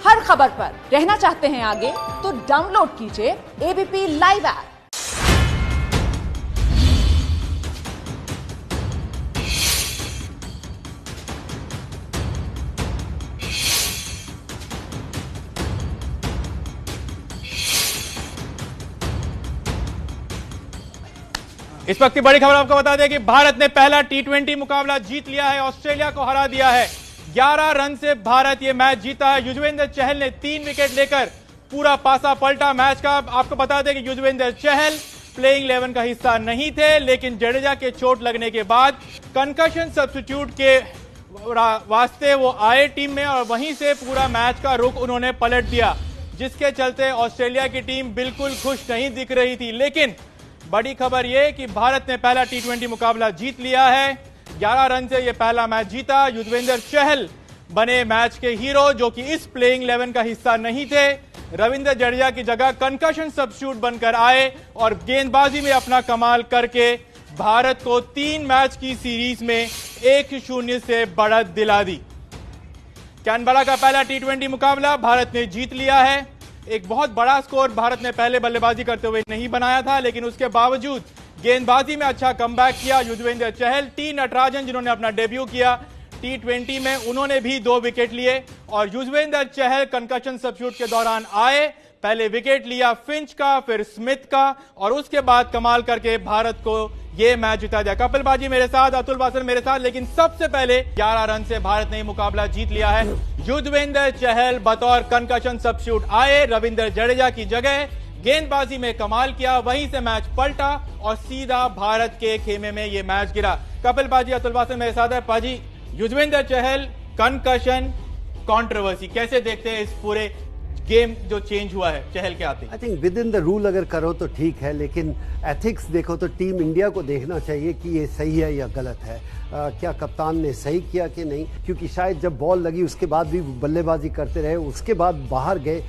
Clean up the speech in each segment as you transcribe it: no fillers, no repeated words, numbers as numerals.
हर खबर पर रहना चाहते हैं आगे तो डाउनलोड कीजिए एबीपी लाइव ऐप। इस वक्त की बड़ी खबर आपको बता दें कि भारत ने पहला टी20 मुकाबला जीत लिया है, ऑस्ट्रेलिया को हरा दिया है। 11 रन से भारत ये मैच जीता है। युजवेंद्र चहल ने 3 विकेट लेकर पूरा पासा पलटा मैच का। आपको बता दें कि युजवेंद्र चहल प्लेइंग 11 का हिस्सा नहीं थे, लेकिन जडेजा के चोट लगने के बाद कंकशन सब्स्टिट्यूट के वास्ते वो आए टीम में और वहीं से पूरा मैच का रुख उन्होंने पलट दिया, जिसके चलते ऑस्ट्रेलिया की टीम बिल्कुल खुश नहीं दिख रही थी। लेकिन बड़ी खबर यह कि भारत ने पहला टी20 मुकाबला जीत लिया है। 11 रन से यह पहला मैच जीता। युजवेंद्र चहल बने मैच के हीरो, जो कि इस प्लेइंग 11 का हिस्सा नहीं थे। रविंद्र जडेजा की जगह कंकशन सब्स्टिट्यूट बनकर आए और गेंदबाजी में अपना कमाल करके भारत को 3 मैच की सीरीज में 1-0 से बढ़त दिला दी। कैनबरा का पहला टी20 मुकाबला भारत ने जीत लिया है। एक बहुत बड़ा स्कोर भारत ने पहले बल्लेबाजी करते हुए नहीं बनाया था, लेकिन उसके बावजूद गेंदबाजी में अच्छा कमबैक किया युजवेंद्र चहल। टी नटराजन जिन्होंने अपना डेब्यू किया टी20 में, उन्होंने भी 2 विकेट लिए और युजवेंद्र चहल कंकशन सब्स्टिट्यूट के दौरान आए, पहले विकेट लिया फिंच का, फिर स्मिथ का और उसके बाद कमाल करके भारत को यह मैच जिता दिया। कपिल बाजी मेरे साथ, अतुल वासल मेरे साथ, लेकिन सबसे पहले 11 रन से भारत ने मुकाबला जीत लिया है। युजवेंद्र चहल बतौर कंकशन सब्स्टिट्यूट आए, रविंद्र जडेजा की जगह गेंदबाजी में कमाल किया, वहीं से मैच पलटा और सीधा भारत के खेमे में यह मैच गिरा। कपिल बाजी, अतुल वासल मेरे साथ है। पाजी, युजवेंद्र चहल कंकशन कंट्रोवर्सी कैसे देखते हैं इस पूरे गेम जो चेंज हुआ है चहल के आते? I think with in the rule अगर करो तो ठीक है, लेकिन एथिक्स देखो तो टीम इंडिया को देखना चाहिए कि ये सही है या गलत है। क्या कप्तान ने सही किया कि नहीं, क्योंकि शायद जब बॉल लगी उसके बाद भी बल्लेबाजी करते रहे, उसके बाद बाहर गए,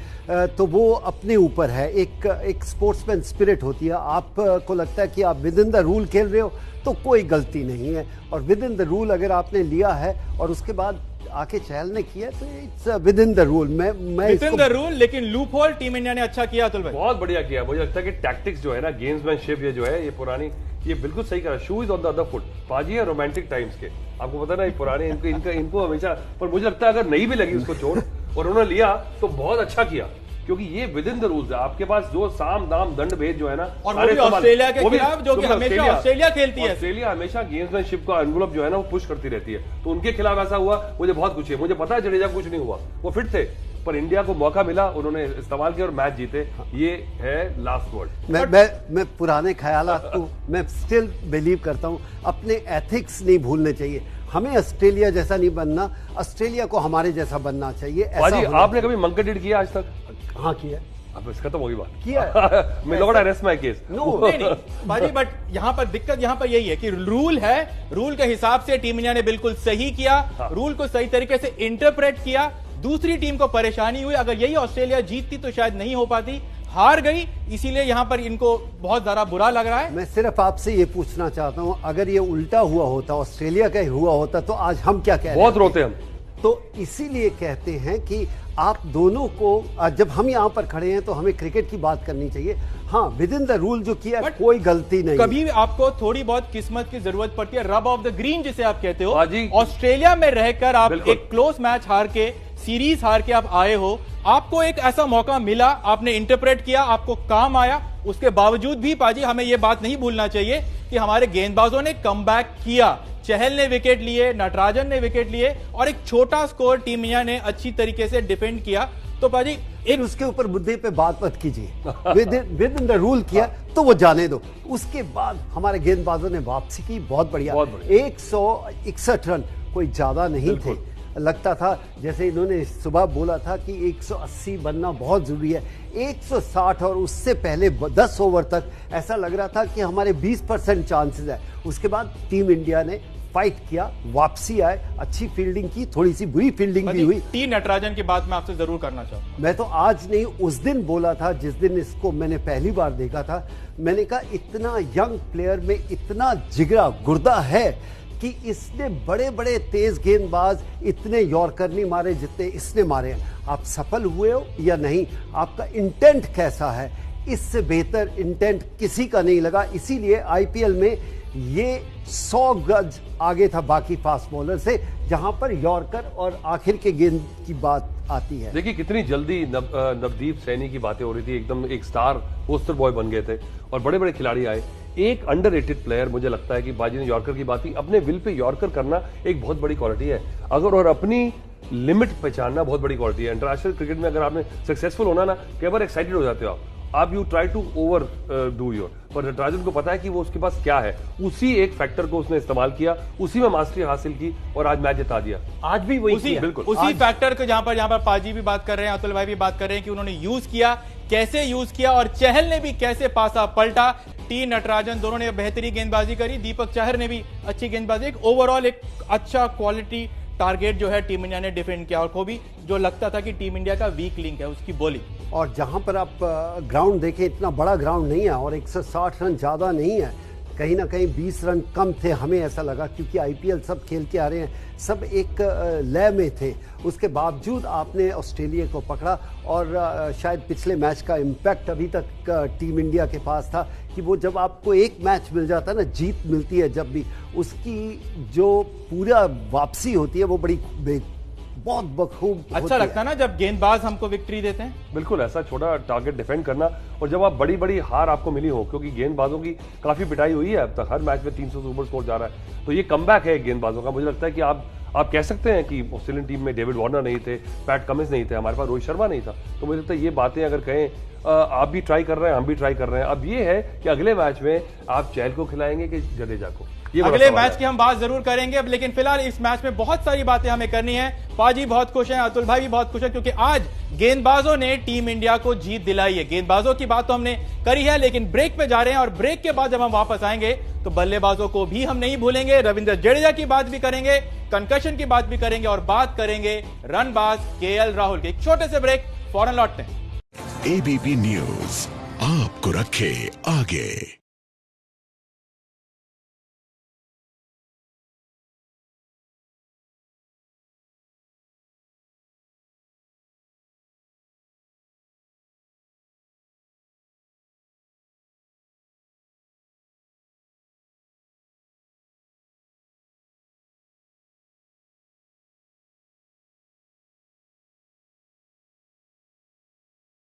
तो वो अपने ऊपर है। एक स्पोर्ट्समैन स्पिरिट होती है। आपको लगता है कि आप विद इन द रूल खेल रहे हो तो कोई गलती नहीं है, और विद इन द रूल अगर आपने लिया है और उसके बाद आके चहल ने किया तो it's with in the rule. मैं विद इन द रूल, लेकिन लूप होल टीम इंडिया ने अच्छा किया। अतुल भाई, बहुत बढ़िया किया। मुझे लगता है कि टैक्टिक्स जो है ना, गेम्समैनशिप ये जो है, ये पुरानी, ये बिल्कुल सही करा। Shoe is on the other foot. Paaji है रोमांटिक टाइम्स के, आपको पता ना, ये पुराने इनको हमेशा, पर मुझे लगता है अगर नहीं भी लगी उसको चोट और उन्होंने लिया तो बहुत अच्छा किया, क्योंकि ये विद इन द रूल्स है। आपके पास जो साम दाम दंड भेद जो है ना, और वो भी ऑस्ट्रेलिया के खिलाफ, जो कि हमेशा ऑस्ट्रेलिया खेलती है। ऑस्ट्रेलिया हमेशा गेम्समैनशिप का एनवलप जो है ना वो पुश करती रहती है, तो उनके खिलाफ ऐसा हुआ। मुझे बहुत खुशी है। मुझे पता है जडेजा कुछ नहीं हुआ, वो फिट थे, पर इंडिया को मौका मिला, उन्होंने इस्तेमाल किया और मैच जीते। ये है लास्ट वर्ड। मैं पुराने ख्यालात को मैं स्टिल बिलीव करता हूँ। अपने एथिक्स नहीं भूलने चाहिए। हमें ऑस्ट्रेलिया जैसा नहीं बनना, ऑस्ट्रेलिया को हमारे जैसा बनना चाहिए। आपने कभी मंकडिड किया आज तक? हाँ किया। अब इसका तो वही बात किया। मैं लॉर्ड अरेस्ट माय केस। नहीं बाजी, बट यहाँ पर दिक्कत यहाँ पर यही है कि रूल है, रूल के हिसाब से टीम इंडिया ने बिल्कुल सही किया। रूल को सही तरीके से इंटरप्रेट किया। दूसरी टीम को परेशानी हुई। अगर यही ऑस्ट्रेलिया जीतती तो शायद नहीं हो पाती, हार गई, इसीलिए यहां पर इनको बहुत ज्यादा बुरा लग रहा है। मैं सिर्फ आपसे ये पूछना चाहता हूं, अगर ये उल्टा हुआ होता, ऑस्ट्रेलिया का हुआ होता, तो आज हम क्या कह रहे हैं? बहुत रोते हम। तो इसीलिए कहते हैं कि आप दोनों को, जब हम यहां पर खड़े हैं तो हमें क्रिकेट की बात करनी चाहिए। हाँ, विद इन द रूल जो किया, कोई गलती नहीं। कभी आपको थोड़ी बहुत किस्मत की जरूरत पड़ती है, रब ऑफ द ग्रीन जिसे आप कहते हो। ऑस्ट्रेलिया में रहकर आप एक क्लोज मैच हार के, सीरीज हार के आप आए हो, आपको एक ऐसा मौका मिला, आपने इंटरप्रेट किया, आपको काम आया। उसके बावजूद भी पाजी हमें यह बात नहीं भूलना चाहिए कि हमारे गेंदबाजों ने कमबैक किया। चहल ने विकेट लिए, नटराजन ने विकेट लिए और एक छोटा स्कोर टीम इंडिया ने अच्छी तरीके से डिफेंड किया। तो पाजी एक उसके ऊपर मुद्दे पे बात मत कीजिए। विद इन द रूल किया तो वो जाने दो। उसके बाद हमारे गेंदबाजों ने वापसी की, बहुत बढ़िया। 161 रन कोई ज्यादा नहीं थे। लगता था जैसे इन्होंने सुबह बोला था कि 180 बनना बहुत जरूरी है, 160 और उससे पहले 10 ओवर तक ऐसा लग रहा था कि हमारे 20% चांसेस है। उसके बाद टीम इंडिया ने फाइट किया, वापसी आए, अच्छी फील्डिंग की, थोड़ी सी बुरी फील्डिंग भी हुई। टी नटराजन की बात मैं आपसे जरूर करना चाहूंगा। मैं तो आज नहीं, उस दिन बोला था जिस दिन इसको मैंने पहली बार देखा था। मैंने कहा इतना यंग प्लेयर में इतना जिगरा गुर्दा है कि इसने बड़े बड़े तेज गेंदबाज इतने यॉर्कर नहीं मारे जितने इसने मारे हैं। आप सफल हुए हो या नहीं, आपका इंटेंट कैसा है, इससे बेहतर इंटेंट किसी का नहीं लगा। इसीलिए आईपीएल में ये 100 गज आगे था बाकी फास्ट बॉलर से, जहां पर यॉर्कर और आखिर के गेंद की बात आती है। देखिए कितनी जल्दी नवदीप सैनी की बातें हो रही थी, एकदम एक स्टार पोस्टर बॉय बन गए थे और बड़े बड़े खिलाड़ी आए। एक अंडररेटेड प्लेयर मुझे लगता है कि बाजी ने यॉर्कर की बात की, अपने विल पे यॉर्कर करना एक बहुत बड़ी क्वालिटी है अगर, और अपनी लिमिट पहचानना बहुत बड़ी क्वालिटी है। इंटरनेशनल क्रिकेट में अगर आपने सक्सेसफुल होना ना, कई बार एक्साइटेड हो जाते हो आप you try to over do your, पर नटराजन को पता है कि वो उसके पास क्या है, उसी एक फैक्टर को उसने इस्तेमाल किया, उसी में मास्टरी हासिल की और आज मैच जिता दिया। आज भी वही किया, बिल्कुल उसी फैक्टर को जहां पर पाजी भी बात कर रहे हैं, अतुल भाई भी बात कर रहे हैं कि उन्होंने यूज किया, कैसे यूज किया और चहल ने भी कैसे पासा पलटा। टी नटराजन दोनों ने बेहतरीन गेंदबाजी करी, दीपक चहर ने भी अच्छी गेंदबाजी, एक ओवरऑल एक अच्छा क्वालिटी टारगेट जो है टीम इंडिया ने डिफेंड किया, और को भी जो लगता था कि टीम इंडिया का वीक लिंक है उसकी बॉलिंग। और जहां पर आप ग्राउंड देखें, इतना बड़ा ग्राउंड नहीं है और 160 रन ज़्यादा नहीं है, कहीं ना कहीं 20 रन कम थे, हमें ऐसा लगा, क्योंकि आईपीएल सब खेल के आ रहे हैं, सब एक लय में थे। उसके बावजूद आपने ऑस्ट्रेलिया को पकड़ा और शायद पिछले मैच का इम्पैक्ट अभी तक टीम इंडिया के पास था कि वो जब आपको एक मैच मिल जाता है ना, जीत मिलती है जब भी, उसकी जो पूरा वापसी होती है वो बड़ी बहुत बखूब अच्छा लगता है ना जब गेंदबाज हमको विक्ट्री देते हैं। बिल्कुल, ऐसा छोटा टारगेट डिफेंड करना, और जब आप बड़ी बड़ी हार आपको मिली हो, क्योंकि गेंदबाजों की काफी पिटाई हुई है अब तक, हर मैच में 300 से ऊपर स्कोर जा रहा है, तो ये कमबैक है गेंदबाजों का। मुझे लगता है कि आप कह सकते हैं कि ऑस्ट्रेलियन टीम में डेविड वार्नर नहीं थे, पैट कमिंस नहीं थे, हमारे पास रोहित शर्मा नहीं था, तो मुझे लगता है ये बातें अगर कहें, आप भी ट्राई कर रहे हैं, हम भी ट्राई कर रहे हैं, अब ये है कि अगले मैच में आप चहल को खिलाएंगे कि जडेजा को, अगले मैच की हम बात जरूर करेंगे। अब लेकिन फिलहाल इस मैच में बहुत सारी बातें हमें करनी है। पाजी बहुत खुश हैं, अतुल भाई भी बहुत खुश हैं, क्योंकि आज गेंदबाजों ने टीम इंडिया को जीत दिलाई है। गेंदबाजों की बात तो हमने करी है, लेकिन ब्रेक पे जा रहे हैं और ब्रेक के बाद जब हम वापस आएंगे तो बल्लेबाजों को भी हम नहीं भूलेंगे। रविंद्र जडेजा की बात भी करेंगे, कंकशन की बात भी करेंगे और बात करेंगे रनबाज केएल राहुल के। एक छोटे से ब्रेक, फौरन लौटते हैं। एबीपी न्यूज आपको रखे आगे।